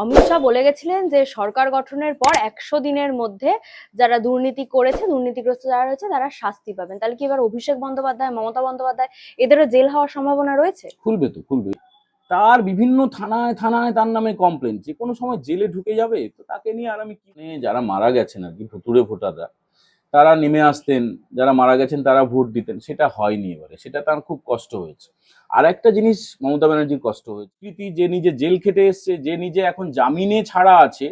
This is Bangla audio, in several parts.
অমিত শাহ বলে গেছিলেন যে সরকার গঠনের পর 100 দিনের মধ্যে যারা দুর্নীতি করেছে, দুর্নীতিগ্রস্ত যারা রয়েছে তারা শাস্তি পাবেন। তাহলে কি এবার অভিষেক বন্দ্যোপাধ্যায়, মমতা বন্দ্যোপাধ্যায় এদেরও জেল হওয়ার সম্ভাবনা রয়েছে? খুলবে তো খুলবে। তার বিভিন্ন থানায় থানায় তার নামে কমপ্লেন, যে কোনো সময় জেলে ঢুকে যাবে, তো তাকে নিয়ে আর আমি কি যারা মারা গেছেন আর কি ভুতুড়ে ভোটাররা, তারা নেমে আসতেন, যারা মারা গেছেন তারা ভোট দিতেন, সেটা হয়নি। এবারে সেটা তার খুব কষ্ট হয়েছে। আর একটা জিনিস মমতা ব্যানার্জির কষ্ট হয়েছে, কৃতি যে নিজে জেল খেটে এসছে, যে নিজে এখন জামিনে ছাড়া আছে,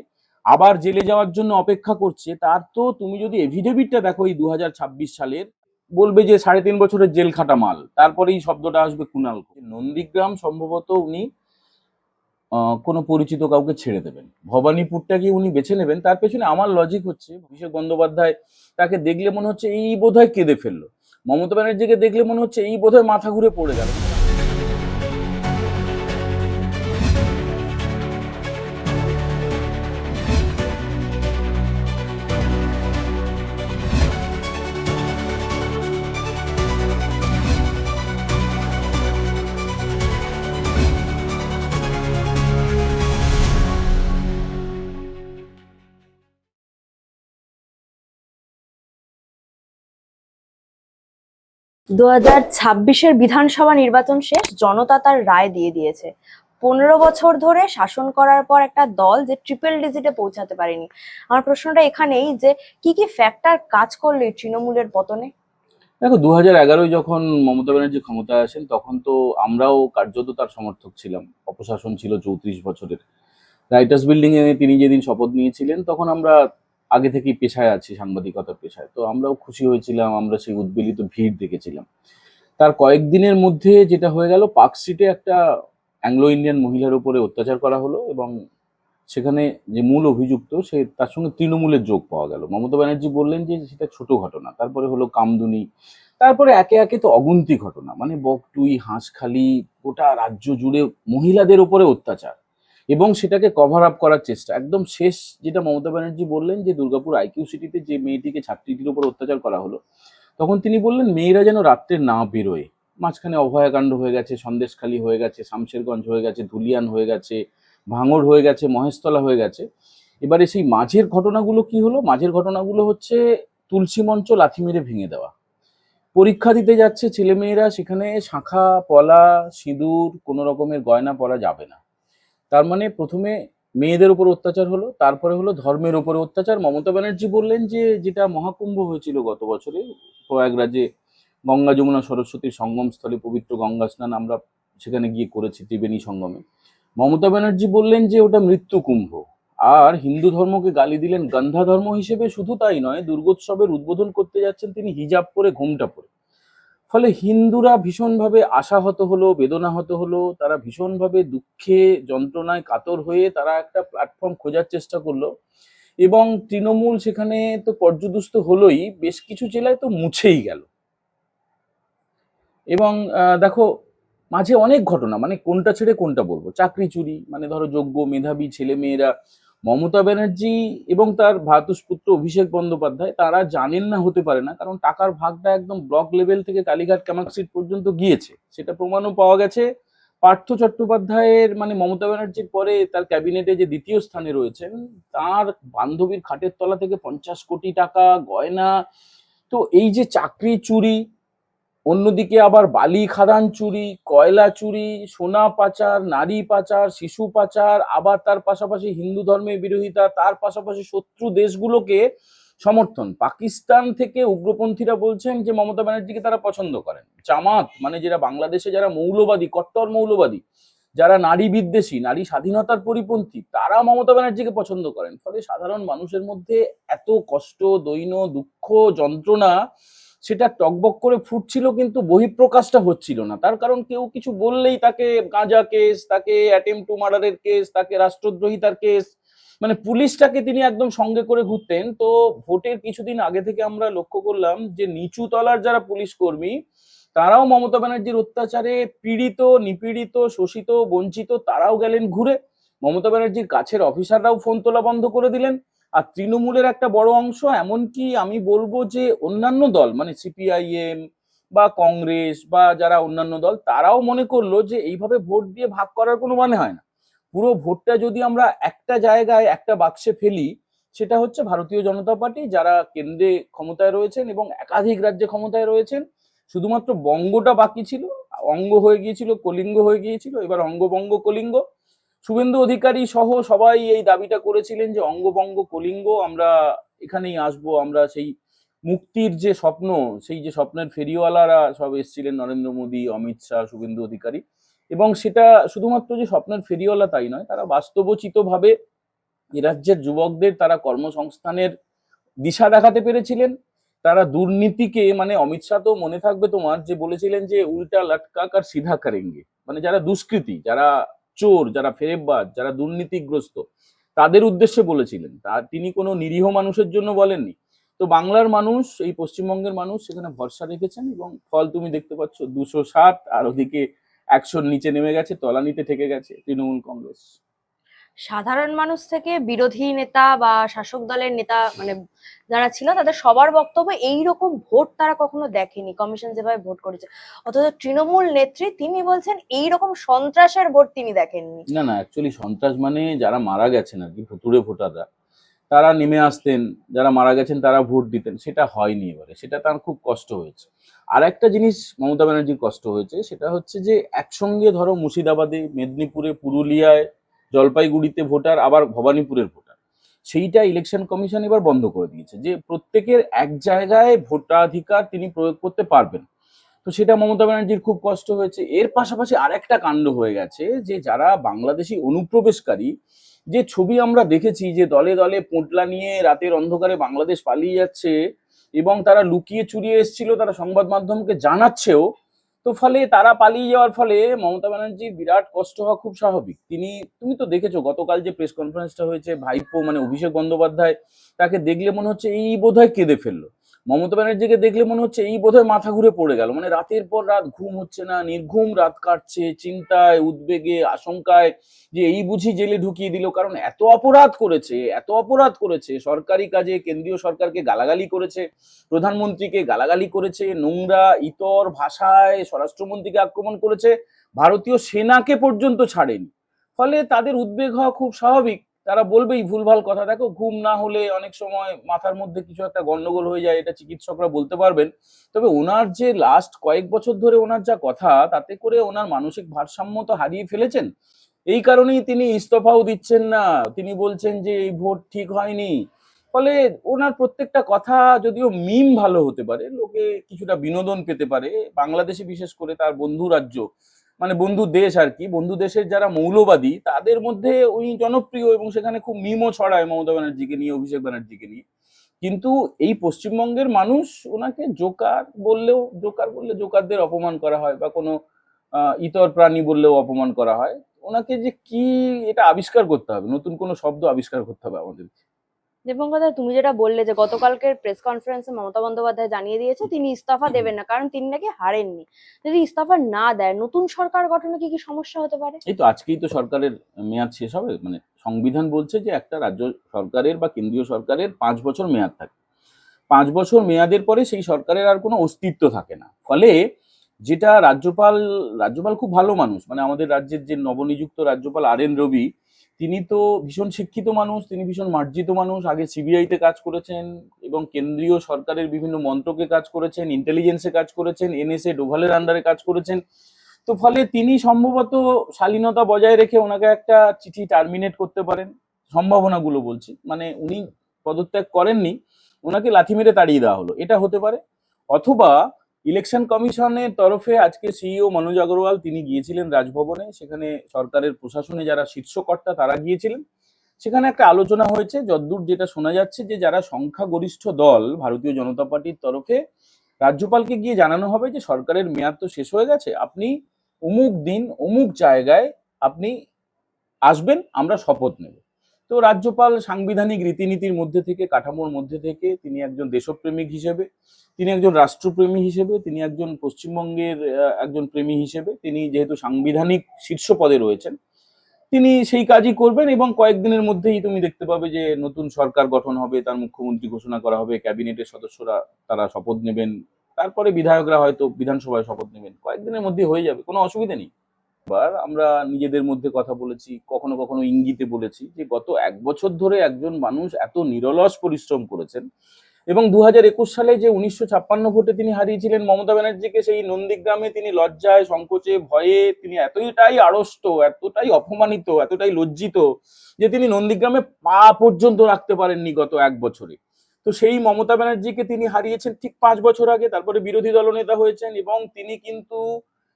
আবার জেলে যাওয়ার জন্য অপেক্ষা করছে, তার তো তুমি যদি এভিডেভিটটা দেখো এই 2026 সালের, বলবে যে 3.5 বছরের জেল খাটা মাল, তারপরেই শব্দটা আসবে কুণাল ঘোষ। নন্দীগ্রাম সম্ভবত উনি কোনো পরিচিত কাউকে ছেড়ে দেবেন, ভবানীপুরটাকে উনি বেছে নেবেন। তার পেছনে আমার লজিক হচ্ছে, অভিষেক বন্দ্যোপাধ্যায় তাকে দেখলে মনে হচ্ছে এই বোধহয় কেঁদে ফেললো, মমতা ব্যানার্জিকে দেখলে মনে হচ্ছে এই বোধহয় মাথা ঘুরে পড়ে গেল। 2026-এর বিধানসভা নির্বাচন শেষ, জনতা তার রায় দিয়ে দিয়েছে। 15 বছর ধরে শাসন করার পর একটা দল যে ট্রিপল ডিজিটে পৌঁছাতে পারেনি। আমার প্রশ্নটা এখানেই যে কি কি ফ্যাক্টর কাজ করলো এই তৃণমূলের পতনে? দেখো, 2011-য় যখন মমতা ব্যানার্জি ক্ষমতায় আসেন, তখন তো আমরাও কার্যত তার সমর্থক ছিলাম। অপশাসন ছিল 34 বছরের। রাইটার্স বিল্ডিং এ তিনি যেদিন শপথ নিয়েছিলেন, তখন আমরা আগে থেকেই পেশায় আছি, সাংবাদিকতার পেশায়, তো আমরাও খুশি হয়েছিলাম, আমরা সেই উদ্বেলিত ভিড় দেখেছিলাম। তার কয়েকদিনের মধ্যে যেটা হয়ে গেল, পার্ক স্ট্রিটে একটা অ্যাংলো ইন্ডিয়ান মহিলার উপরে অত্যাচার করা হলো, এবং সেখানে যে মূল অভিযুক্ত, সে তার সঙ্গে তৃণমূলের যোগ পাওয়া গেল। মমতা ব্যানার্জি বললেন যে সেটা ছোট ঘটনা, তারপরে হলো কামদুনি, তারপরে একে একে তো অগুন্তি ঘটনা, মানে বকটুই, হাঁসখালি, গোটা রাজ্য জুড়ে মহিলাদের উপরে অত্যাচার, এবং সেটাকে কভার আপ করার চেষ্টা। একদম শেষ যেটা মমতা ব্যানার্জি বললেন, যে দুর্গাপুর আইকিউ সিটিতে যে মেয়েটিকে, ছাত্রীটির উপর অত্যাচার করা হলো, তখন তিনি বললেন মেয়েরা যেন রাত্রে না বেরোয়। মাঝখানে অভয়াকাণ্ড হয়ে গেছে, সন্দেশখালী হয়ে গেছে, শামশেরগঞ্জ হয়ে গেছে, ধুলিয়ান হয়ে গেছে, ভাঙড় হয়ে গেছে, মহেশতলা হয়ে গেছে। এবারে সেই মাঝের ঘটনাগুলো কি হলো? মাঝের ঘটনাগুলো হচ্ছে তুলসী মঞ্চ লাথি মেরে ভেঙে দেওয়া, পরীক্ষা দিতে যাচ্ছে ছেলেমেয়েরা, সেখানে শাঁখা পলা সিঁদুর কোনো রকমের গয়না পরা যাবে না। তার মানে প্রথমে মেয়েদের উপর অত্যাচার হলো, তারপরে হলো ধর্মের উপরে অত্যাচার। মমতা ব্যানার্জি বললেন যে যেটা মহাকুম্ভ হয়েছিল গত বছরে প্রয়াগরাজে, গঙ্গা যমুনা সরস্বতীর সঙ্গমস্থলে পবিত্র গঙ্গা স্নান আমরা সেখানে গিয়ে করেছি, ত্রিবেণী সঙ্গমে। মমতা ব্যানার্জি বললেন যে ওটা মৃত্যু কুম্ভ। আর হিন্দু ধর্মকে গালি দিলেন গন্ধা ধর্ম হিসেবে। শুধু তাই নয়, দুর্গোৎসবের উদ্বোধন করতে যাচ্ছেন তিনি হিজাব পরে, ঘোমটা পরে। ফলে হিন্দুরা ভীষণভাবে আশাহত হলো, বেদনাহত হলো, তারা ভীষণভাবে দুঃখে যন্ত্রণায় কাতর হয়ে তারা একটা প্ল্যাটফর্ম খোঁজার চেষ্টা করলো, এবং তৃণমূল সেখানে তো পর্যুদস্ত হলোই, বেশ কিছু জেলায় তো মুছেই গেল। এবং দেখো, মাঝে অনেক ঘটনা, মানে কোনটা ছেড়ে কোনটা বলবো, চাকরি চুরি, মানে ধরো যোগ্য মেধাবী ছেলে মেয়েরা, মমতা ব্যানার্জি এবং তার ভ্রাতুষ্পুত্র অভিষেক বন্দ্যোপাধ্যায়, তারা জানেন না হতে পারে না, কারণ টাকার ভাগটা একদম ব্লক লেভেল থেকে কালীঘাট ক্যামাক্সিট পর্যন্ত গিয়েছে, সেটা প্রমাণও পাওয়া গেছে। পার্থ চট্টোপাধ্যায়ের, মানে মমতা ব্যানার্জির পরে তার ক্যাবিনেটে যে দ্বিতীয় স্থানে রয়েছেন, তার বান্ধবীর খাটের তলা থেকে 50 কোটি টাকা গয়না। তো এই যে চাকরি চুরি, অন্যদিকে আবার বালি খাদান চুরি, কয়লা চুরি, সোনা পাচার, নারী পাচার, শিশু পাচার, আবার তার পাশাপাশি হিন্দু ধর্মের বিরোধিতা, তার পাশাপাশি শত্রু দেশগুলোকে সমর্থন। পাকিস্তান থেকে উগ্রপন্থীরা বলছেন যে মমতা ব্যানার্জিকে তারা পছন্দ করেন। জামাত, মানে যারা বাংলাদেশে যারা মৌলবাদী, কট্টর মৌলবাদী, যারা নারী বিদ্বেষী, নারী স্বাধীনতার পরিপন্থী, তারা মমতা ব্যানার্জিকে পছন্দ করেন। ফলে সাধারণ মানুষের মধ্যে এত কষ্ট, দৈন্য, দুঃখ, যন্ত্রণা, সেটা টকবক করে ফুটছিল, কিন্তু বহিঃপ্রকাশটা হচ্ছিল না। তার কারণ কেউ কিছু বললেই তাকে গাঁজা কেস, তাকে অ্যাটেম্প টু মার্ডারের কেস, তাকে রাষ্ট্রদ্রোহিতার কেস, মানে পুলিশটাকে তিনি একদম সঙ্গে করে ঘুরতেন। তো ভোটের কিছুদিন আগে থেকে আমরা লক্ষ্য করলাম যে নিচু তলার যারা পুলিশ কর্মী, তারাও মমতা ব্যানার্জির অত্যাচারে পীড়িত, নিপীড়িত, শোষিত, বঞ্চিত, তারাও গেলেন ঘুরে। মমতা ব্যানার্জির কাছের অফিসাররাও ফোন তোলা বন্ধ করে দিলেন। আর তৃণমূলের একটা বড় অংশ, এমনকি আমি বলবো যে অন্যান্য দল, মানে সিপিআইএম বা কংগ্রেস বা যারা অন্যান্য দল, তারাও মনে করলো যে এইভাবে ভোট দিয়ে ভাগ করার কোনো মানে হয় না। পুরো ভোটটা যদি আমরা একটা জায়গায় একটা বাক্সে ফেলি, সেটা হচ্ছে ভারতীয় জনতা পার্টি, যারা কেন্দ্রে ক্ষমতায় রয়েছেন এবং একাধিক রাজ্যে ক্ষমতায় রয়েছেন। শুধুমাত্র বঙ্গটা বাকি ছিল, অঙ্গ হয়ে গিয়েছিল, কলিঙ্গ হয়ে গিয়েছিল, এবার অঙ্গবঙ্গ কলিঙ্গ। শুভেন্দু অধিকারী সহ সবাই এই দাবিটা করেছিলেন যে অঙ্গবঙ্গ কলিঙ্গ, আমরা এখানেই আসবো, আমরা সেই মুক্তির যে স্বপ্ন, সেই যে স্বপ্নের ফেরিওয়ালারা সব এসেছিলেন, নরেন্দ্র মোদী, অমিত শাহ, শুভেন্দু অধিকারী। এবং সেটা শুধুমাত্র যে স্বপ্নের ফেরিওয়ালা তাই নয়, তারা বাস্তবোচিত ভাবে এ রাজ্যের যুবকদের তারা কর্মসংস্থানের দিশা দেখাতে পেরেছিলেন। তারা দুর্নীতিকে, মানে অমিত শাহ তো মনে থাকবে তোমার যে বলেছিলেন যে উল্টা লটকা কার সিধা করেঙ্গে, মানে যারা দুষ্কৃতী, যারা চোর, যারা ফেরেববাজ, যারা দুর্নীতিগ্রস্ত, তাদের উদ্দেশ্যে বলেছিলেন। তা তিনি কোনো নিরীহ মানুষের জন্য বলেননি। তো বাংলার মানুষ, এই পশ্চিমবঙ্গের মানুষ সেখানে ভরসা রেখেছেন এবং ফল তুমি দেখতে পাচ্ছ, 260, আর ওদিকে 100-র নিচে নেমে গেছে, তলানিতে ঠেকে গেছে তৃণমূল কংগ্রেস। সাধারণ মানুষ থেকে বিরোধী নেতা বা শাসক দলের নেতা, মানে যারা ছিল তাদের সবার বক্তব্য এইরকম ভোট তারা কখনো দেখেনি, কমিশন যেভাবে ভোট করেছে। অথচ তৃণমূল নেত্রী তিনি বলছেন এইরকম সন্ত্রাসের ভোট তিনি দেখেননি। না না, অ্যাকচুয়ালি সন্ত্রাস মানে যারা মারা গেছেন আর কি, ভুতুড়ে ভোটাররা, তারা নেমে আসতেন, যারা মারা গেছেন তারা ভোট দিতেন, সেটা হয়নি। এবারে সেটা তার খুব কষ্ট হয়েছে। আর একটা জিনিস মমতা ব্যানার্জির কষ্ট হয়েছে, সেটা হচ্ছে যে একসঙ্গে ধরো মুর্শিদাবাদে, মেদিনীপুরে, পুরুলিয়ায়, জলপাইগুড়িতে ভোটার, আবার ভবানীপুরের ভোটার, সেইটা ইলেকশন কমিশন এবার বন্ধ করে দিয়েছে যে প্রত্যেকের এক জায়গায় ভোটাধিকার তিনি প্রয়োগ করতে পারবেন। তো সেটা মমতা ব্যানার্জির খুব কষ্ট হয়েছে। এর পাশাপাশি আরেকটা কাণ্ড হয়ে গেছে যে যারা বাংলাদেশি অনুপ্রবেশকারী, যে ছবি আমরা দেখেছি যে দলে দলে পোঁটলা নিয়ে রাতের অন্ধকারে বাংলাদেশ পালিয়ে যাচ্ছে এবং তারা লুকিয়ে চুরিয়ে এসেছিল, তারা সংবাদ মাধ্যমকে জানাচ্ছেও। তো ফলে তারা পালিয়ে যাওয়ার ফলে মমতা ব্যানার্জির বিরাট কষ্ট হওয়া খুব স্বাভাবিক। তুমি তো দেখেছো গতকাল যে প্রেস কনফারেন্সটা হয়েছে, ভাইপো মানে অভিষেক বন্দ্যোপাধ্যায়, তাকে দেখলে মনে হচ্ছে এই বোধহয় কেঁদে ফেললো। মমতা ব্যানার্জিকে দেখলে মনে হচ্ছে এই বোধহয় মাথা ঘুরে পড়ে গেল। মানে রাতের পর রাত ঘুম হচ্ছে না, নির্ঘুম রাত কাটছে চিন্তায়, উদ্বেগে, আশঙ্কায়, যে এই বুঝি জেলে ঢুকিয়ে দিল। কারণ এত অপরাধ করেছে, এত অপরাধ করেছে, সরকারি কাজে কেন্দ্রীয় সরকারকে গালাগালি করেছে, প্রধানমন্ত্রীকে গালাগালি করেছে, নোংরা ইতর ভাষায় স্বরাষ্ট্রমন্ত্রীকে আক্রমণ করেছে, ভারতীয় সেনাকে পর্যন্ত ছাড়েনি। ফলে তাদের উদ্বেগ হওয়া খুব স্বাভাবিক। তারা বলবেই ভুলভাল কথা। দেখো, ঘুম না হলে অনেক সময় মাথার মধ্যে কিছু একটা গন্ডগোল হয়ে যায়, এটা চিকিৎসকরা বলতে পারবেন। তবে ওনার যে লাস্ট কয়েক বছর ধরে ওনার যা কথা, তাতে করে ওনার মানসিক ভারসাম্য তো হারিয়ে ফেলেছেন। এই কারণেই তিনি ইস্তফাও দিচ্ছেন না। তিনি বলছেন যে এই ভোট ঠিক হয়নি। ফলে ওনার প্রত্যেকটা কথা যদিও মিম ভালো হতে পারে, লোকে কিছুটা বিনোদন পেতে পারে, বাংলাদেশে বিশেষ করে তার বন্ধু রাজ্য, মানে বন্ধু দেশ আর কি, বন্ধু দেশের যারা মৌলবাদী তাদের মধ্যে উনি জনপ্রিয় এবং সেখানে খুব মিমও ছড়ায় মমতা ব্যানার্জিকে নিয়ে, অভিষেক ব্যানার্জিকে নিয়ে। কিন্তু এই পশ্চিমবঙ্গের মানুষ ওনাকে জোকার বললেও, জোকার বললে জোকারদের অপমান করা হয়, বা কোনো ইতর প্রাণী বললেও অপমান করা হয়। ওনাকে যে কি, এটা আবিষ্কার করতে হবে, নতুন কোনো শব্দ আবিষ্কার করতে হবে আমাদের। দীপঙ্কর, তুমি যেটা বললে যে গতকালকের প্রেস কনফারেন্সে মমতা বন্দ্যোপাধ্যায় জানিয়ে দিয়েছে তিনি ইস্তফা দেবেন না, কারণ তিনি নাকি হারেননি। যদি ইস্তফা না দেয়, নতুন সরকার গঠনে কি কি সমস্যা হতে পারে? এই তো আজকেই তো সরকারের মেয়াদ শেষ হবে। মানে সংবিধান বলছে যে একটা রাজ্য সরকারের বা কেন্দ্রীয় সরকারের 5 বছর মেয়াদ থাকে। 5 বছর মেয়াদের পরে সেই সরকারের আর কোনো অস্তিত্ব থাকে না। ফলে যেটা রাজ্যপাল, রাজ্যপাল খুব ভালো মানুষ, মানে আমাদের রাজ্যের যে নবনিযুক্ত রাজ্যপাল আর এন রবি, তিনি তো ভীষণ শিক্ষিত মানুষ, তিনি ভীষণ মার্জিত মানুষ। আগে সিবিআইতে কাজ করেছেন এবং কেন্দ্রীয় সরকারের বিভিন্ন মন্ত্রকে কাজ করেছেন, ইন্টেলিজেন্সে কাজ করেছেন, এনএসএ ডোভালের আন্ডারে কাজ করেছেন। তো ফলে তিনি সম্ভবত শালীনতা বজায় রেখে ওনাকে একটা চিঠি টার্মিনেট করতে পারেন, সম্ভাবনাগুলো বলছি। মানে উনি পদত্যাগ করেননি, ওনাকে লাথি মেরে তাড়িয়ে দেওয়া হলো, এটা হতে পারে। অথবা ইলেকশন কমিশনের তরফে আজকে সিইও মনোজ আগরওয়াল তিনি গিয়েছিলেন রাজভবনে, সেখানে সরকারের প্রশাসনে যারা শীর্ষকর্তা তারা গিয়েছিলেন। সেখানে একটা আলোচনা হয়েছে, যদ্দূর যেটা শোনা যাচ্ছে, যে যারা সংখ্যাগরিষ্ঠ দল ভারতীয় জনতা পার্টির তরফে, রাজ্যপালকে গিয়ে জানানো হবে যে সরকারের মেয়াদ তো শেষ হয়ে গেছে, আপনি অমুক দিন অমুক জায়গায় আপনি আসবেন, আমরা শপথ নেব। তো রাজ্যপাল সাংবিধানিক রীতিনীতির মধ্যে থেকে, কাঠামোর মধ্যে থেকে, তিনি একজন দেশপ্রেমিক হিসেবে, তিনি একজন রাষ্ট্রপ্রেমী হিসেবে, তিনি একজন পশ্চিমবঙ্গের একজন প্রেমী হিসেবে, তিনি যেহেতু সাংবিধানিক শীর্ষ পদে রয়েছেন, তিনি সেই কাজই করবেন। এবং কয়েকদিনের মধ্যেই তুমি দেখতে পাবে যে নতুন সরকার গঠন হবে, তার মুখ্যমন্ত্রী ঘোষণা করা হবে, ক্যাবিনেটের সদস্যরা তারা শপথ নেবেন, তারপরে বিধায়করা হয়তো বিধানসভায় শপথ নেবেন। কয়েকদিনের মধ্যে হয়ে যাবে, কোনো অসুবিধা নেই। বার আমরা নিজেদের মধ্যে কথা বলেছি, কখনো কখনো ইঙ্গিতে বলেছি যে গত 1 বছর ধরে একজন মানুষ এত নিরলস পরিশ্রম করেছেন, এবং 2021 সালে যে 1956 ভোটে তিনি হারিয়েছিলেন মমতা ব্যানার্জিকে, সেই নন্দীগ্রামে তিনি লজ্জায়, সংকোচে, ভয়ে তিনি এতটাই আড়ষ্ট, এতটাই অপমানিত, এতটাই লজ্জিত যে তিনি নন্দীগ্রামে পা পর্যন্ত রাখতে পারেননি গত 1 বছরে। তো সেই মমতা ব্যানার্জিকে তিনি হারিয়েছেন ঠিক 5 বছর আগে, তারপরে বিরোধী দলনেতা হয়েছেন, এবং তিনি কিন্তু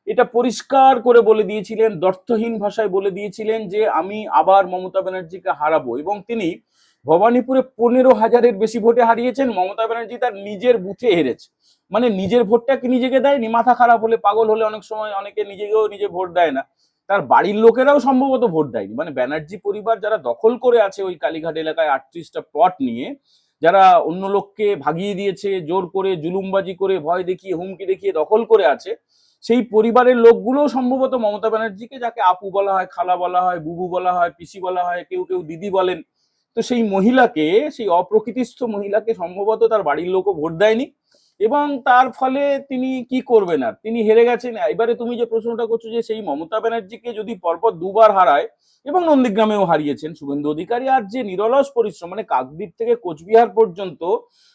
এটা পরিষ্কার করে বলে দিয়েছিলেন, দ্ব্যর্থহীন ভাষায় বলে দিয়েছিলেন যে আমি আবার মমতা ব্যানার্জিকে হারাবো, এবং তিনি ভবানীপুরে 15,000-এর বেশি ভোটে হারিয়েছেন। মমতা ব্যানার্জি তার নিজের বুথে হেরেছে, মানে নিজের ভোটটা কি নিজেকে দেয়নি, মাথা খারাপ হলে, পাগল হলে অনেক সময় অনেকে নিজেকেও নিজে ভোট দেয় না, তার বাড়ির লোকেরাও সম্ভবত ভোট দেয়নি। মানে ব্যানার্জি পরিবার যারা দখল করে আছে ওই কালীঘাট এলাকায় 38টা প্লট নিয়ে, যারা অন্য লোককে ভাগিয়ে দিয়েছে, জোর করে, জুলুমবাজি করে, ভয় দেখিয়ে, হুমকি দেখিয়ে দখল করে আছে, সেই পরিবারের লোকগুলো সম্ভবত মমতা ব্যানার্জিকে, যাকে আপু বলা হয়, খালা বলা হয়, বুবু বলা হয়, পিসি বলা হয়, কেউ কেউ দিদি বলেন, তো সেই মহিলাকে, সেই অপ্রকৃতিস্থ মহিলাকে সম্ভবত তার বাড়ির লোকও ভোট দেয়নি, এবং তার ফলে তিনি কি করবেন, আর তিনি হেরে গেছেন। এবারে তুমি যে প্রশ্নটা করছো যে সেই মমতা ব্যানার্জিকে যদি পরপর দুবার হারায়, এবং নন্দীগ্রামেও হারিয়েছেন শুভেন্দু অধিকারী, আর যে নিরলস পরিশ্রম, মানে কাকদ্বীপ থেকে কোচবিহার পর্যন্ত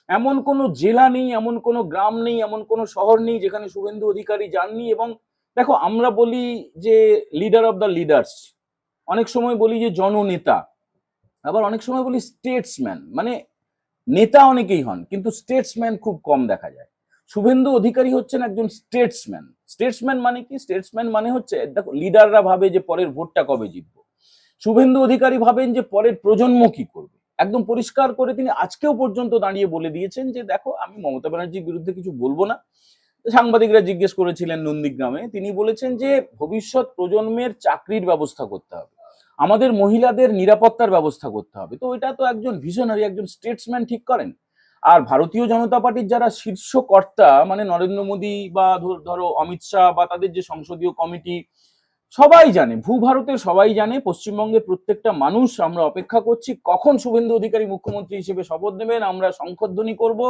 এমন কোনো জেলা নেই, এমন কোনো গ্রাম নেই, এমন কোনো শহর নেই যেখানে শুভেন্দু অধিকারী যাননি। এবং দেখো, আমরা বলি যে লিডার অফ দ্য লিডার্স, অনেক সময় বলি যে জননেতা, আবার অনেক সময় বলি স্টেটসম্যান। মানে নেতা অনেকেই হন, কিন্তু স্টেটসম্যান খুব কম দেখা যায়। শুভেন্দু অধিকারী হচ্ছেন একজন স্টেটসম্যান। স্টেটসম্যান মানে কি? স্টেটসম্যান মানে হচ্ছে, দেখো, লিডাররা ভাবে যে পরের ভোটটা কবে জিতবো, শুভেন্দু অধিকারী ভাবেন যে পরের প্রজন্ম কি করবে। একদম পরিষ্কার করে তিনি আজকেও পর্যন্ত দাঁড়িয়ে বলে দিয়েছেন যে দেখো, আমি মমতা ব্যানার্জির বিরুদ্ধে কিছু বলবো না। সাংবাদিকরা জিজ্ঞেস করেছিলেন নন্দীগ্রামে, তিনি বলেছেন যে ভবিষ্যৎ প্রজন্মের চাকরির ব্যবস্থা করতে হবে, আমাদের মহিলাদের নিরাপত্তার ব্যবস্থা করতে হবে। তো এটা তো একজন ভিশনারি, একজন স্টেটসম্যান ঠিক করেন। আর ভারতীয় জনতা পার্টির যারা শীর্ষ কর্তা, মানে নরেন্দ্র মোদী বা ধরো অমিত শাহ বা তাদের যে সংসদীয় কমিটি, সবাই জানে, ভূভারতের সবাই জানে, পশ্চিমবঙ্গের প্রত্যেকটা মানুষ আমরা অপেক্ষা করছি কখন শুভেন্দু অধিকারী মুখ্যমন্ত্রী হিসেবে শপথ নেবেন, আমরা শঙ্খধ্বনি করব,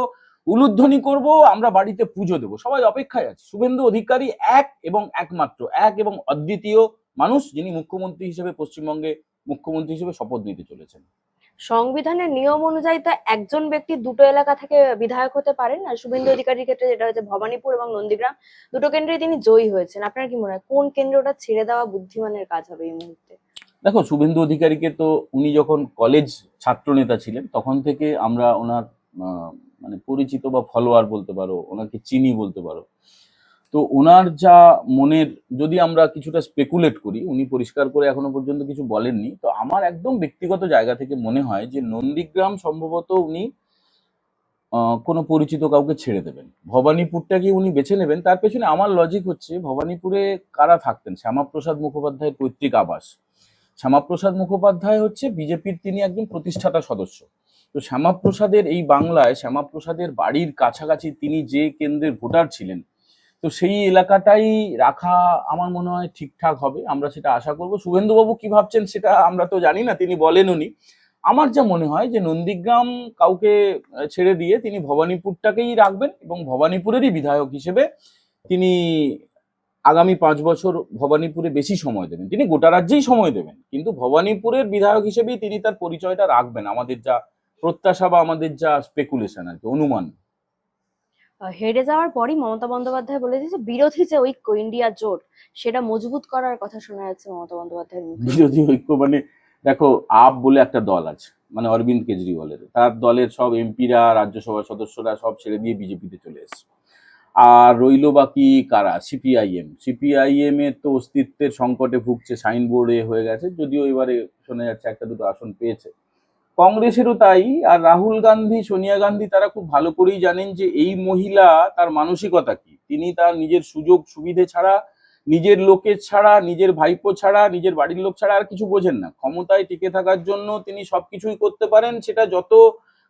উলুধ্বনি করব, আমরা বাড়িতে পুজো দেবো, সবাই অপেক্ষায় আছে। শুভেন্দু অধিকারী এক এবং একমাত্র, এক এবং অদ্বিতীয় মানুষ যিনি মুখ্যমন্ত্রী হিসেবে পশ্চিমবঙ্গে মুখ্যমন্ত্রী হিসেবে শপথ নিতে চলেছেন। সংবিধানের নিয়ম অনুযায়ী তো একজন ব্যক্তি দুটো এলাকা থেকে বিধায়ক হতে পারেন, আর শুভেন্দু অধিকারীর ক্ষেত্রে যেটা হচ্ছে ভবানীপুর এবং নন্দীগ্রাম, দুটো কেন্দ্রে তিনি জয়ী হয়েছেন। আপনার কি মনে হয় কোন কেন্দ্রটা ছেড়ে দেওয়া বুদ্ধিমানের কাজ হবে এই মুহূর্তে? দেখো, শুভেন্দু অধিকারীকে তো উনি যখন কলেজ ছাত্র নেতা ছিলেন তখন থেকে আমরা ওনার মানে পরিচিত বা ফলোয়ার বলতে পারো, ওনাকে চিনি বলতে পারো। তো ওনার যা মনের, যদি আমরা কিছুটা স্পেকুলেট করি, উনি পরিষ্কার করে এখনো পর্যন্ত কিছু বলেননি, তো আমার একদম ব্যক্তিগত জায়গা থেকে মনে হয় যে নন্দীগ্রাম সম্ভবত উনি কোনো পরিচিত কাউকে ছেড়ে দেবেন, ভবানীপুরটাকে উনি বেছে নেবেন। তার পেছনে আমার লজিক হচ্ছে, ভবানীপুরে কারা থাকতেন? শ্যামাপ্রসাদ মুখোপাধ্যায়ের পৈতৃক আবাস। শ্যামাপ্রসাদ মুখোপাধ্যায় হচ্ছে বিজেপির, তিনি একজন প্রতিষ্ঠাতা সদস্য। তো শ্যামাপ্রসাদের এই বাংলায়, শ্যামাপ্রসাদের বাড়ির কাছাকাছি তিনি যে কেন্দ্রের ভোটার ছিলেন, তো সেই এলাকাটাই রাখা আমার মনে হয় ঠিকঠাক হবে, আমরা সেটা আশা করব। শুভেন্দুবাবু কি ভাবছেন সেটা আমরা তো জানি না, তিনি বলেন উনি। আমার যা মনে হয় যে নন্দীগ্রাম কাউকে ছেড়ে দিয়ে তিনি ভবানীপুরটাকেই রাখবেন, এবং ভবানীপুরেরই বিধায়ক হিসেবে তিনি আগামী 5 বছর ভবানীপুরে বেশি সময় দেবেন। তিনি গোটা রাজ্যেই সময় দেবেন, কিন্তু ভবানীপুরের বিধায়ক হিসেবেই তিনি তার পরিচয়টা রাখবেন, আমাদের যা প্রত্যাশা বা আমাদের যা স্পেকুলেশন আর কি, অনুমান। হেরে যাওয়ার পরই মমতা বন্দ্যোপাধ্যায় বলে দিয়েছে বিরোধী যে ঐক্য ইন্ডিয়া জোট সেটা মজবুত করার কথা শোনা যাচ্ছে মমতা বন্দ্যোপাধ্যায়ের মুখে। বিরোধী ঐক্য মানে, দেখো, আপ বলে একটা দল আছে, মানে অরবিন্দ কেজরিওয়ালের, তার দলের সব এমপিরা, রাজ্যসভার সদস্যরা সব ছেড়ে দিয়ে বিজেপিতে চলে এসেছে। আর রইল বাকি কারা? সিপিআইএম। সিপিআইএম এর তো অস্তিত্বের সংকটে ভুগছে, সাইনবোর্ডে হয়ে গেছে, যদিও এবারে শোনা যাচ্ছে একটা দুটো আসন পেয়েছে। কংগ্রেসেরও তাই। আর রাহুল গান্ধী, সোনিয়া গান্ধী তারা খুব ভালো করেই জানেন যে এই মহিলা, তার মানসিকতা কি। তিনি তার নিজের সুযোগ সুবিধে ছাড়া, নিজের লোকের ছাড়া, নিজের ভাইপো ছাড়া, নিজের বাড়ির লোক ছাড়া আর কিছু বোঝেন না। ক্ষমতায় টিকে থাকার জন্য তিনি সবকিছুই করতে পারেন, সেটা যত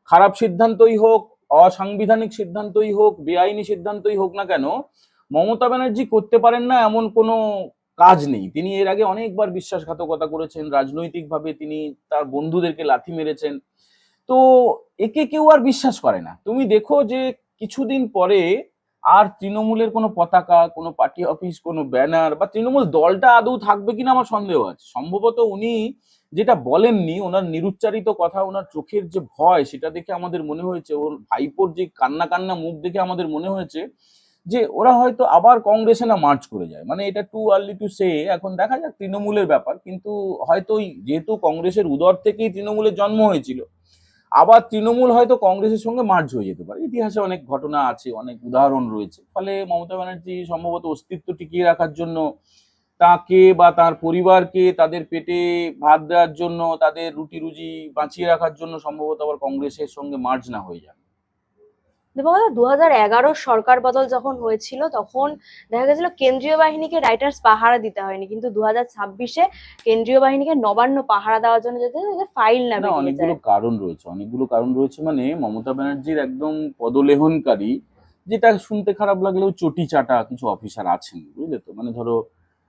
খারাপ সিদ্ধান্তই হোক, অসাংবিধানিক সিদ্ধান্তই হোক, বেআইনি সিদ্ধান্তই হোক না কেন, মমতা ব্যানার্জি করতে পারেন না এমন কোনো কাজ নেই। তিনি এর আগে অনেকবার বিশ্বাসঘাতকতা করেছেন, রাজনৈতিকভাবে তিনি তার বন্ধুদেরকে লাথি মেরেছেন। তো একে কেউ আর বিশ্বাস করে না। তুমি দেখো যে কিছুদিন পরে আর তৃণমূলের কোনো পতাকা, কোনো পার্টি অফিস, কোনো ব্যানার বা তৃণমূল দলটা আদৌ থাকবে কিনা আমার সন্দেহ আছে। সম্ভবত উনি যেটা বলেননি, ওনার নিরুচ্চারিত কথা, ওনার চোখের যে ভয়, সেটা দেখে আমাদের মনে হয়েছে, ওর ভাইপোর যে কান্না কান্না মুখ দেখে আমাদের মনে হয়েছে যে ওরা হয়তো আবার কংগ্রেসে না মার্চ করে যায়। মানে এটা টু আর্লি টু সে, এখন দেখা যাক তৃণমূলের ব্যাপার। কিন্তু হয়তো যেহেতু কংগ্রেসের উদর থেকেই তৃণমূলের জন্ম হয়েছিল, আবার তৃণমূল হয়তো কংগ্রেসের সঙ্গে মার্জ হয়ে যেতে পারে। ইতিহাসে অনেক ঘটনা আছে, অনেক উদাহরণ রয়েছে। ফলে মমতা ব্যানার্জি সম্ভবত অস্তিত্ব টিকিয়ে রাখার জন্য, তাকে বা তার পরিবারকে তাদের পেটে ভাত দেওয়ার জন্য, তাদের রুটি রুজি বাঁচিয়ে রাখার জন্য সম্ভবত আবার কংগ্রেসের সঙ্গে মার্জ না হয়ে যাবে। দীপঙ্কর, 2011 সরকার বদল যখন হয়েছিল তখন দেখা গেছিল কেন্দ্রীয় বাহিনীকে রাইটার্স পাহারা দিতে হয়নি, কিন্তু 2026-এ কেন্দ্রীয় বাহিনীকে নবান্ন পাহারা দেওয়ার জন্য যাতে ফাইল না না, বেরিয়ে অনেকগুলো যায়। কারণ রয়েছে, অনেকগুলো কারণ রয়েছে। মানে মমতা ব্যানার্জির একদম পদলেহনকারী, যেটা শুনতে খারাপ লাগলেও চটি চাটা কিছু অফিসার আছেন, বুঝলে তো। মানে ধরো,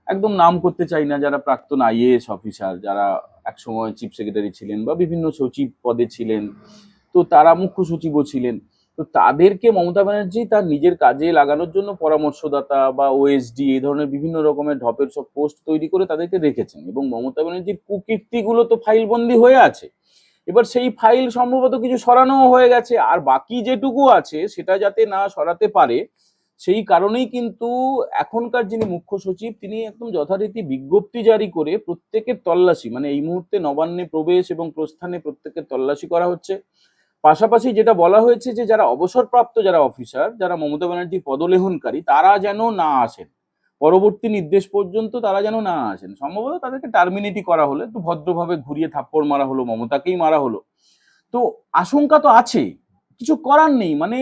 একদম নাম করতে চাই না, যারা প্রাক্তন আইএএস অফিসার, যারা একসময় চিফ সেক্রেটারি ছিলেন বা বিভিন্ন সচিব পদে ছিলেন, তো তারা মুখ্য সচিবও ছিলেন। তো তাদেরকে মমতা ব্যানার্জি তার নিজের কাজে লাগানোর জন্য পরামর্শদাতা বা ওএসডি এই ধরনের বিভিন্ন রকমের ঢপের সব পোস্ট তৈরি করে তাদেরকে রেখেছেন। এবং মমতা ব্যানার্জির কুকীর্তিগুলো তো ফাইলবন্দি হয়ে আছে। এবার সেই ফাইল সম্ভবত কিছু সরানো হয়ে গেছে, আর বাকি যেটুকু আছে সেটা যাতে না সরাতে পারে, সেই কারণেই কিন্তু এখনকার যিনি মুখ্য সচিব, তিনি একদম যথারীতি বিজ্ঞপ্তি জারি করে প্রত্যেকের তল্লাশি, মানে এই মুহূর্তে নবান্নে প্রবেশ এবং প্রস্থানে প্রত্যেকের তল্লাশি করা হচ্ছে। পাশাপাশি যেটা বলা হয়েছে যে যারা অবসরপ্রাপ্ত যারা অফিসার, যারা মমতা ব্যানার্জির পদলেহনকারী, তারা যেন না আসেন, পরবর্তী নির্দেশ পর্যন্ত তারা যেন না আসেন। সম্ভবত তাদেরকে টার্মিনেটই করা হলো, একটু ভদ্রভাবে ঘুরিয়ে থাপ্পড় মারা হলো, মমতাকেই মারা হলো। তো আশঙ্কা তো আছে, কিছু করার নেই। মানে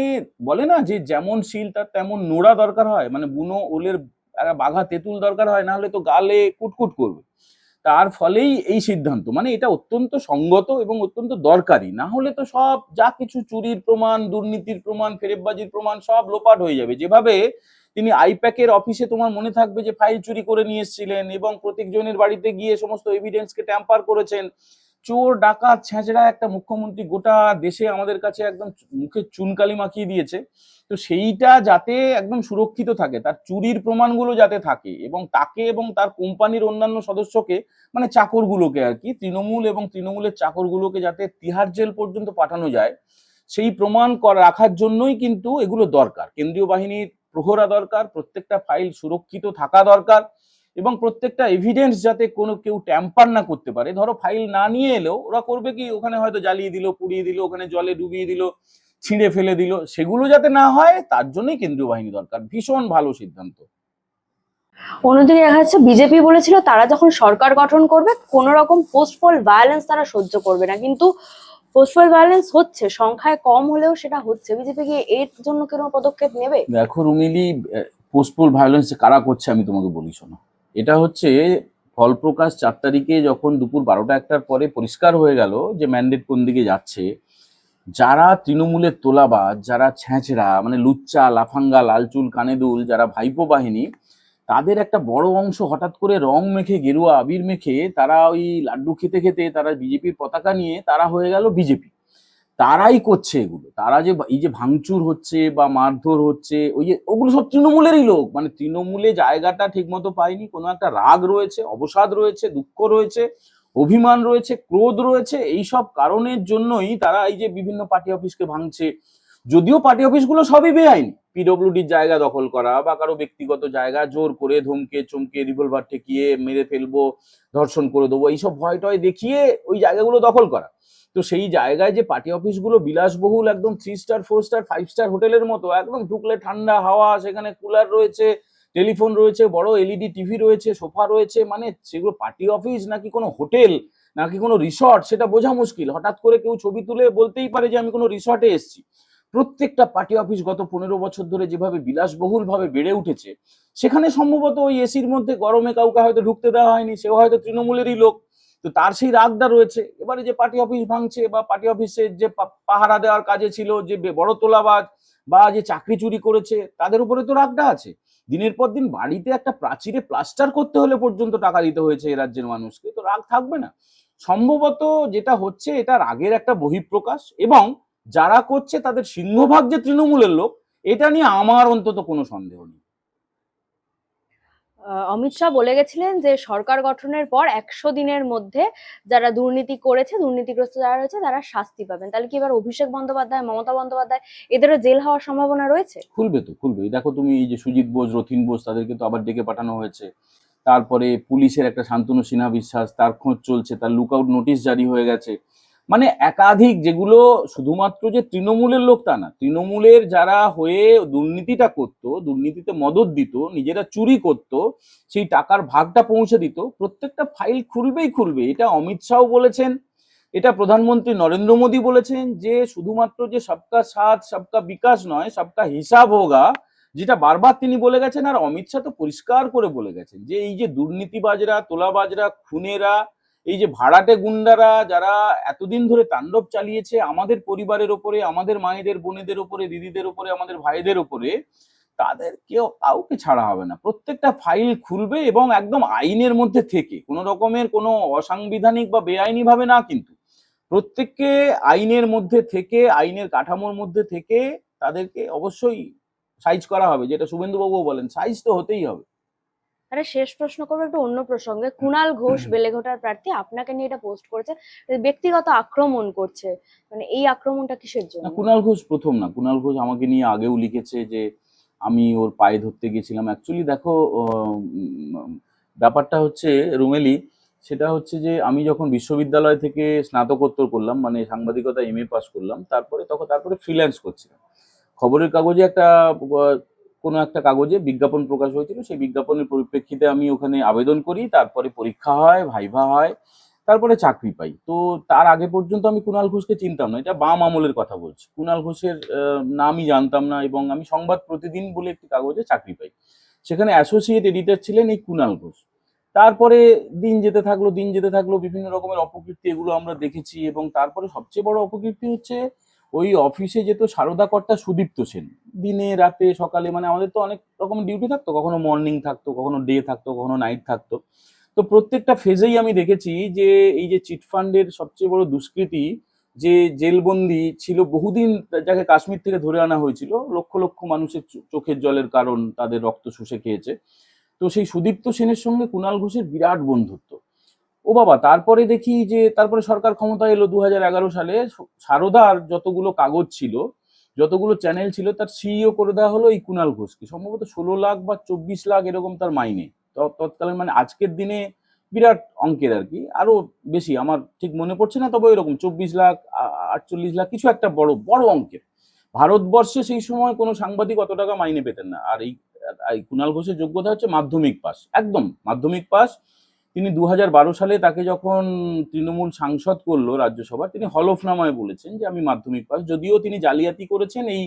বলে না যে যেমন শিল তার তেমন নোড়া দরকার হয়, মানে বুনো ওলের একটা বাঘা তেঁতুল দরকার হয়, না হলে তো গালে কুটকুট করবে। তার ফলেই এই সিদ্ধান্ত। মানে এটা অত্যন্ত সঙ্গত এবং অত্যন্ত দরকারি। না হলে তো সব যা কিছু চুরির প্রমাণ, দুর্নীতির প্রমাণ, ফেরেববাজির প্রমাণ সব লোপাট হয়ে যাবে। যেভাবে তিনি আইপ্যাকের অফিসে, তোমার মনে থাকবে যে ফাইল চুরি করে নিয়ে এসেছিলেন এবং প্রত্যেকজনের বাড়িতে গিয়ে সমস্ত এভিডেন্সকে ট্যাম্পার করেছেন। চোর ডাকাত ছেঁচড়া একটা মুখ্যমন্ত্রী গোটা দেশে আমাদের কাছে একদম মুখে চুনকালি মাখিয়ে দিয়েছে। তো সেইটা যাতে একদম সুরক্ষিত থাকে, তার চুরির প্রমাণগুলো যাতে থাকে, এবং তাকে এবং তার কোম্পানির অন্যান্য সদস্যকে, মানে চাকরগুলোকে আর কি, তৃণমূল এবং তৃণমূলের চাকরগুলোকে যাতে তিহার জেল পর্যন্ত পাঠানো যায়, সেই প্রমাণ রাখার জন্যই কিন্তু এগুলো দরকার। কেন্দ্রীয় বাহিনীর প্রহরা দরকার, প্রত্যেকটা ফাইল সুরক্ষিত থাকা দরকার, এবং প্রত্যেকটা এভিডেন্স যাতে কোনো কেউ ট্যাম্পার না করতে পারে। ধরো ফাইল না নিয়ে এলেও ওরা করবে কি, ওখানে হয়তো জ্বালিয়ে দিল, পুড়িয়ে দিল, ওখানে জলে ডুবিয়ে দিল, ছিঁড়ে ফেলে দিল, সেগুলো যাতে না হয় তার জন্যই কেন্দ্রীয় বাহিনী দরকার। ভীষণ ভালো সিদ্ধান্ত। অন্যদিকে দেখা যাচ্ছে বিজেপি বলেছিল তারা যখন সরকার গঠন করবে কোনো রকম পোস্টপল ভায়োলেন্স তারা সহ্য করবে না, কিন্তু পোস্টপল ভায়োলেন্স হচ্ছে, সংখ্যায় কম হলেও সেটা হচ্ছে। বিজেপি কি এর জন্য কোনো পদক্ষেপ নেবে? দেখো রুমিলি, পোস্টপোল ভায়োলেন্স কারা করছে আমি তোমাকে বলি, শোনো। এটা হচ্ছে ফলপ্রকাশ 4 তারিখে, যখন দুপুর 12টা 1টার পরে পরিষ্কার হয়ে গেল যে ম্যান্ডেট কোন দিকে যাচ্ছে। যারা তৃণমূলের তোলাবাজ, যারা ছ্যাঁচড়া, মানে লুচ্চা লাফাঙ্গা লালচুল কানে দুল, যারা ভাইপো বাহিনী, তাদের একটা বড় অংশ হঠাৎ করে রং মেখে, গেরুয়া আবির মেখে, তারা ওই লাড্ডু খেতে খেতে তারা বিজেপির পতাকা নিয়ে তারা হয়ে গেল বিজেপি। তারাই করছে এগুলো। তারা যে এই যে ভাঙচুর হচ্ছে বা মারধর হচ্ছে, ওই যে ওগুলো সব তৃণমূলেরই লোক। মানে তৃণমূলে জায়গাটা ঠিক মতো পায়নি, কোনো একটা রাগ রয়েছে, অবসাদ রয়েছে, দুঃখ রয়েছে, অভিমান রয়েছে, ক্রোধ রয়েছে। এই সব কারণের জন্যই তারা এই যে বিভিন্ন পার্টি অফিসকে ভাঙছে। যদিও পার্টি অফিসগুলো সবই বেআইনি, পিডব্লিউডির জায়গা দখল করা বা কারো ব্যক্তিগত জায়গা জোর করে ধমকে চমকে রিভলভার ঠেকিয়ে মেরে ফেলবো, ধর্ষণ করে দেবো, এইসব ভয় টয় দেখিয়ে ওই জায়গাগুলো দখল করা। তো সেই জায়গায় যে পার্টি অফিসগুলো বিলাসবহুল, একদম 3 স্টার 4 স্টার 5 স্টার হোটেলের মতো, একদম ঢুকলে ঠান্ডা হাওয়া, সেখানে কুলার রয়েছে, টেলিফোন রয়েছে, বড় এলইডি টিভি রয়েছে, সোফা রয়েছে, মানে সেগুলো পার্টি অফিস নাকি কোনো হোটেল নাকি কোনো রিসর্ট সেটা বোঝা মুশকিল। হঠাৎ করে কেউ ছবি তুলে বলতেই পারে যে আমি কোনো রিসর্টে এসেছি। প্রত্যেকটা পার্টি অফিস গত 15 বছর ধরে যেভাবে বিলাসবহুল ভাবে বেড়ে উঠেছে, সেখানে সম্ভবত ওই এসির মধ্যে গরমে কাউকে হয়তো ঢুকতে দেওয়া হয়নি, সেও হয়তো তৃণমূলেরই লোক। তো তার সেই রাগটা রয়েছে। এবারে যে পার্টি অফিস ভাঙছে বা পার্টি অফিসের যে পাহারা দেওয়ার কাজে ছিল যে বড় তোলাবাজ বা যে চাকরি চুরি করেছে, তাদের উপরে তো রাগটা আছে। দিনের পর দিন বাড়িতে একটা প্রাচীরে প্লাস্টার করতে হলে পর্যন্ত টাকা দিতে হয়েছে এই রাজ্যের মানুষকে, তো রাগ থাকবে না? সম্ভবত যেটা হচ্ছে এটা রাগের একটা বহিঃপ্রকাশ, এবং যারা করছে তাদের সিংহভাগ যে তৃণমূলের লোক, এটা নিয়ে আমার অন্তত কোনো সন্দেহ নেই। অমিত শাহ বলে গেছিলেন যে সরকার গঠনের পর 100 দিনের মধ্যে যারা দুর্নীতি করেছে, দুর্নীতিগ্রস্ত যারা রয়েছে তারা শাস্তি পাবেন। তাহলে কি এবার অভিষেক বন্দ্যোপাধ্যায়, মমতা বন্দ্যোপাধ্যায় এদেরও জেল হওয়ার সম্ভাবনা রয়েছে? খুলবে তো, খুলবে। দেখো তুমি, এই যে সুজিত বোস, রথীন বোস, তাদেরকে তো আবার ডেকে পাঠানো হয়েছে। তারপরে পুলিশের একটা শান্তনু সিনহা বিশ্বাস, তার খোঁজ চলছে, তার লুকআউট নোটিশ জারি হয়ে গেছে। মানে একাধিক, যেগুলো শুধুমাত্র যে তৃণমূলের লোক তা না, তৃণমূলের যারা হয়ে দুর্নীতিটা করতো, দুর্নীতিতে মদত দিত, নিজেরা চুরি করত, সেই টাকার ভাগটা পৌঁছে দিত, প্রত্যেকটা ফাইল খুলবেই খুলবে। এটা অমিত শাহ বলেছেন, এটা প্রধানমন্ত্রী নরেন্দ্র মোদী বলেছেন, যে শুধুমাত্র যে সবকা সাথ সবকা বিকাশ নয়, সবকা হিসাব হোগা, যেটা বারবার তিনি বলে গেছেন। আর অমিত শাহ তো পরিষ্কার করে বলে গেছেন যে এই যে দুর্নীতিবাজরা, তোলাবাজরা, খুনেরা, এই যে ভাড়াটে গুন্ডারা যারা এতদিন ধরে তাণ্ডব চালিয়েছে আমাদের পরিবারের ওপরে, আমাদের মায়েদের, বোনেদের ওপরে, দিদিদের ওপরে, আমাদের ভাইদের ওপরে, তাদের কেউ কাউকে ছাড়া হবে না। প্রত্যেকটা ফাইল খুলবে, এবং একদম আইনের মধ্যে থেকে, কোনো রকমের কোনো অসাংবিধানিক বা বেআইনি ভাবে না, কিন্তু প্রত্যেককে আইনের মধ্যে থেকে, আইনের কাঠামোর মধ্যে থেকে তাদেরকে অবশ্যই সাইজ করা হবে। যেটা শুভেন্দু বাবুও বলেন, সাইজ তো হতেই হবে। আরে শেষ প্রশ্ন করবো একটু অন্য প্রসঙ্গে। কুণাল ঘোষ বেলেঘাটার প্রার্থী আপনাকে নিয়ে এটা পোস্ট করেছে, ব্যক্তিগত আক্রমণ করছে, মানে এই আক্রমণটা কিসের না, জন্য? কুণাল ঘোষ প্রথম না। কুণাল ঘোষ আমাকে নিয়ে আগেও লিখেছে যে আমি ওর পায়ে ধরতে গেছিলাম। অ্যাকচুয়ালি দেখো, ব্যাপারটা হচ্ছে রুমেলি, সেটা হচ্ছে যে আমি যখন বিশ্ববিদ্যালয় থেকে স্নাতকোত্তর করলাম, মানে সাংবাদিকতা এমএ পাস করলাম, তারপরে ফ্রিল্যান্স করছিলাম। খবরের কাগজে একটা কোনো একটা কাগজে বিজ্ঞাপন প্রকাশ হয়েছিল, সেই বিজ্ঞাপনের পরিপ্রেক্ষিতে আমি ওখানে আবেদন করি, তারপরে পরীক্ষা হয়, ভাইভা হয়, তারপরে চাকরি পাই। তো তার আগে পর্যন্ত আমি কুণাল ঘোষকে চিনতাম না, এটা বাম আমলের কথা বলছি। কুণাল ঘোষের নামই জানতাম না, এবং আমি সংবাদ প্রতিদিন বলে একটি কাগজে চাকরি পাই, সেখানে অ্যাসোসিয়েট এডিটর ছিলেন এই কুণাল ঘোষ। তারপরে দিন যেতে থাকলো, বিভিন্ন রকমের অপকীর্তি, এগুলো আমরা দেখেছি। এবং তারপরে সবচেয়ে বড় অপকীর্তি হচ্ছে, ওই অফিসে যেত সারদা কর্তা সুদীপ্ত সেন, দিনে রাতে সকালে, মানে আমাদের তো অনেক রকমের ডিউটি থাকতো, কখনো মর্নিং থাকতো, কখনো ডে থাকতো, কখনো নাইট থাকতো। তো প্রত্যেকটা ফেজেই আমি দেখেছি যে এই যে চিটফান্ডের সবচেয়ে বড় দুষ্কৃতী, যে জেলবন্দি ছিল বহুদিন, যাকে কাশ্মীর থেকে ধরে আনা হয়েছিল, লক্ষ লক্ষ মানুষের চোখের জলের কারণ, তাদের রক্ত শুষে খেয়েছে। তো সেই সুদীপ্ত সেনের সঙ্গে কুণাল ঘোষের বিরাট বন্ধুত্ব। ও বাবা, তারপরে দেখি যে তারপরে সরকার ক্ষমতা এলো 2011 সালে। সারদার যতগুলো কাগজ ছিল, যতগুলো চ্যানেল ছিল, তার সিইও করে দেওয়া হলো এই কুণাল ঘোষকে। সম্ভবত 16 লাখ বা 24 লাখ এরকম তার মাইনে তৎকালীন, মানে আজকের দিনে বিরাট অঙ্কের আর কি, আরো বেশি আমার ঠিক মনে পড়ছে না, তবে এরকম 24 লাখ, 48 লাখ, কিছু একটা বড় বড় অঙ্কের। ভারতবর্ষে সেই সময় কোনো সাংবাদিক অত টাকা মাইনে পেতেন না। আর এই কুণাল ঘোষের যোগ্যতা হচ্ছে মাধ্যমিক পাস, একদম মাধ্যমিক পাস। তিনি 2012 সালে তাকে যখন তৃণমূল সাংসদ করলো রাজ্যসভা, তিনি হলফনামায় বলেছেন যে আমি মাধ্যমিক পাস। যদিও তিনি জালিয়াতি করেছেন এই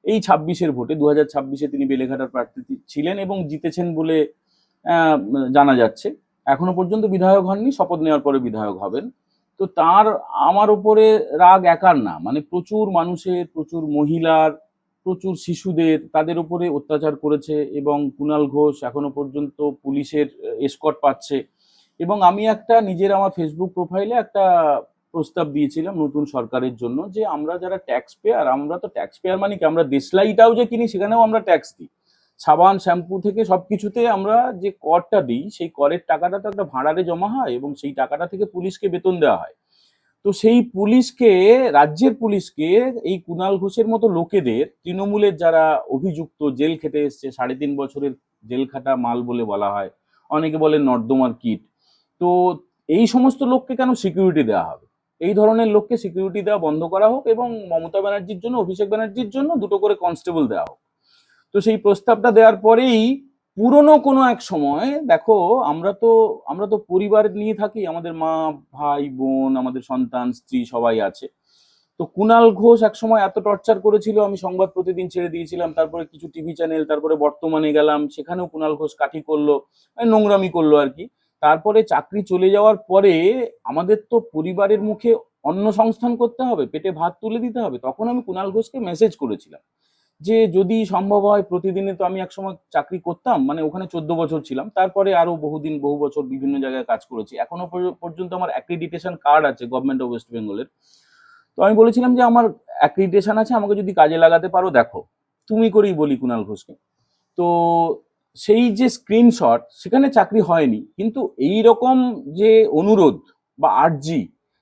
এই 26-এর ভোটে, 2026-এ তিনি বেলেঘাটার প্রার্থী ছিলেন এবং জিতেছেন বলে আহ, জানা যাচ্ছে। এখনো পর্যন্ত বিধায়ক হননি, শপথ নেওয়ার পরে বিধায়ক হবেন। তো তার আমার উপরে রাগ একার না, মানে প্রচুর মানুষের, প্রচুর মহিলার, প্রচুর শিশুদের, তাদের উপরে অত্যাচার করেছে। এবং কুণাল ঘোষ এখনো পর্যন্ত পুলিশের এসকর্ট পাচ্ছে। এবং আমি একটা নিজের আমার ফেসবুক প্রোফাইলে একটা প্রস্তাব দিয়েছিলাম নতুন সরকারের জন্য, যে আমরা যারা ট্যাক্স পেয়ার, আমরা তো ট্যাক্স পেয়ার মানে কি, আমরা দেশলাইটাও যে কিনি সেখানেও আমরা ট্যাক্স দিই। সাবান শ্যাম্পু থেকে সবকিছুতে আমরা যে করটা দিই, সেই করের টাকাটা তো একটা ভাড়ারে জমা হয়, এবং সেই টাকাটা থেকে পুলিশকে বেতন দেওয়া হয়। তো সেই পুলিশকে, রাজ্যের পুলিশকে, এই কুণাল ঘোষের মতো লোকেদের, তৃণমূলের যারা অভিযুক্ত, জেল খেটে এসছে, 3.5 বছরের জেল খাটা মাল বলে বলা হয়, অনেকে বলেন নর্দমার কীট। তো এই সমস্ত লোককে কেন সিকিউরিটি দেওয়া হবে? এই ধরনের লোককে সিকিউরিটি দেওয়া বন্ধ করা হোক, এবং মমতা ব্যানার্জির জন্য, অভিষেক ব্যানার্জির জন্য দুটো করে কনস্টেবল দেওয়া হোক। তো সেই প্রস্তাবটা দেওয়ার পরেই পুরনো কোনো এক সময়, দেখো আমরা তো পরিবার নিয়ে থাকি, আমাদের মা, ভাই, বোন, আমাদের সন্তান, স্ত্রী সবাই আছে। তো কুণাল ঘোষ এক সময় এত টর্চার করেছিল, আমি সংবাদ প্রতিদিন ছেড়ে দিয়েছিলাম, তারপরে কিছু টিভি চ্যানেল, তারপরে বর্তমানে গেলাম, সেখানেও কুণাল ঘোষ কাঠি করলো, নোংরামি করলো আর কি। তারপরে চাকরি চলে যাওয়ার পরে আমাদের তো পরিবারের মুখে অন্ন সংস্থান করতে হবে, পেটে ভাত তুলে দিতে হবে। তখন আমি কুণাল ঘোষকে মেসেজ করেছিলাম যে যদি সম্ভব হয় প্রতিদিনে, তো আমি একসময় চাকরি করতাম, মানে ওখানে 14 বছর ছিলাম, তারপরে আরো বহুদিন বহু বছর বিভিন্ন জায়গায় কাজ করেছি, এখনো পর্যন্ত আমার অ্যাক্রিডিটেশন কার্ড আছে গভর্নমেন্ট অফ ওয়েস্ট বেঙ্গলের। তো আমি বলেছিলাম যে আমার অ্যাক্রিডিটেশন আছে, আমাকে যদি কাজে লাগাতে পারো দেখো। তুমি করেই বলি কুণাল ঘোষকে। তো সেই যে স্ক্রিনশট, সেখানে চাকরি হয়নি, কিন্তু এই রকম যে অনুরোধ বা আর্জি,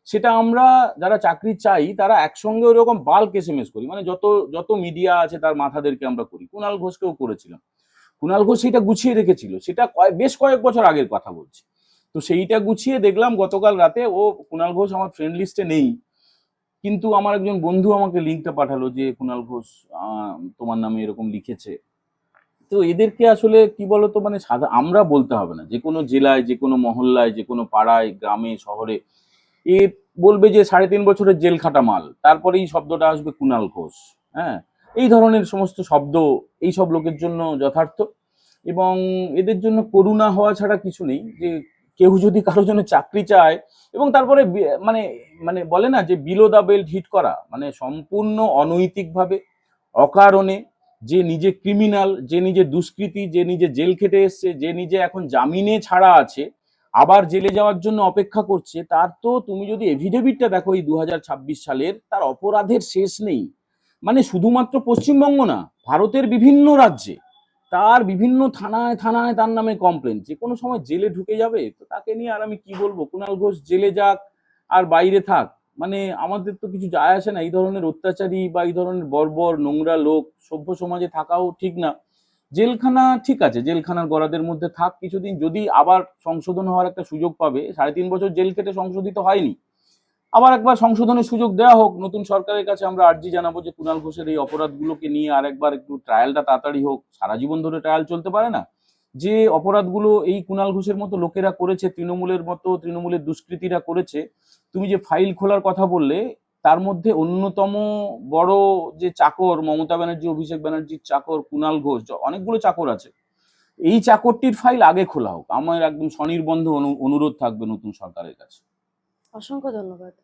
সেটা আমরা যারা চাকরি চাই তারা একসঙ্গে ওরকম বাল্ক এসএমএস করি, মানে যত যত মিডিয়া আছে তার মাথাদেরকে আমরা করি। কুণাল ঘোষকেও করেছিলাম। কুণাল ঘোষ সেটা গুছিয়ে রেখেছিল, সেটা বেশ কয়েক বছর আগের কথা বলছি। তো সেইটা গুছিয়ে দেখলাম গতকাল রাতে ও, কুণাল ঘোষ আমার ফ্রেন্ড লিস্টে নেই, কিন্তু আমার একজন বন্ধু আমাকে লিঙ্কটা পাঠালো যে কুণাল ঘোষ তোমার নামে এরকম লিখেছে। তো এদেরকে আসলে কি বলতো, মানে আমরা বলতে হবে না, যে কোনো জেলায়, যে কোনো মহল্লায়, যে কোনো পাড়ায়, গ্রামে, শহরে এ বলবে যে 3.5 বছরের জেল খাটা মাল, তারপরেই শব্দটা আসবে কুণাল ঘোষ। হ্যাঁ, এই ধরনের সমস্ত শব্দ এই সব লোকের জন্য যথার্থ, এবং এদের জন্য করুণা হওয়া ছাড়া কিছু নেই। যে কেউ যদি কারোর জন্য চাকরি চায় এবং তারপরে মানে মানে বলে না যে বিলো দা বেল্ট হিট করা, মানে সম্পূর্ণ অনৈতিকভাবে, অকারণে, যে নিজে ক্রিমিনাল, যে নিজে দুষ্কৃতী, যে নিজে জেল খেটে এসছে, যে নিজে এখন জামিনে ছাড়া আছে, আবার জেলে যাওয়ার জন্য অপেক্ষা করছে, তার তো তুমি যদি এভিডেভিটটা দেখো এই 2026 সালের, তার অপরাধের শেষ নেই। মানে শুধুমাত্র পশ্চিমবঙ্গ না, ভারতের বিভিন্ন রাজ্যে তার বিভিন্ন থানায় থানায় তার নামে কমপ্লেন, যে কোনো সময় জেলে ঢুকে যাবে। তো তাকে নিয়ে আর আমি কি বলবো, কুণাল ঘোষ জেলে যাক আর বাইরে থাক, মানে আমাদের তো কিছু যায় আসে না। এই ধরনের অত্যাচারী বা এই ধরনের বর্বর নোংরা লোক সভ্য সমাজে থাকাও ঠিক না। জেলখানা ঠিক আছে, জেলখানার গড়াদের মধ্যে থাক কিছুদিন, যদি আবার সংশোধন হওয়ার একটা সুযোগ পাবে। 3.5 বছর জেল কেটে সংশোধিত হয়নি, আবার একবার সংশোধনের সুযোগ দেওয়া হোক। নতুন সরকারের কাছে আমরা আর্জি জানাবো যে কুণাল ঘোষের এই অপরাধগুলোকে নিয়ে আরেকবার একটু ট্রায়ালটা তাড়াতাড়ি হোক। সারা জীবন ধরে ট্রায়াল চলতে পারে না। যে অপরাধগুলো এই কুণাল ঘোষের মতো লোকেরা করেছে, তৃণমূলের মতো তৃণমূলের দুষ্কৃতীরা করেছে, তুমি যে ফাইল খোলার কথা বললে, তার মধ্যে অন্যতম বড় যে চাকর মমতা ব্যানার্জি, অভিষেক ব্যানার্জির চাকর কুণাল ঘোষ, অনেকগুলো চাকর আছে, এই চাকরটির ফাইল আগে খোলা হোক। আমার একদম স্বনির্বন্ধ অনুরোধ থাকবে নতুন সরকারের কাছে। অসংখ্য ধন্যবাদ।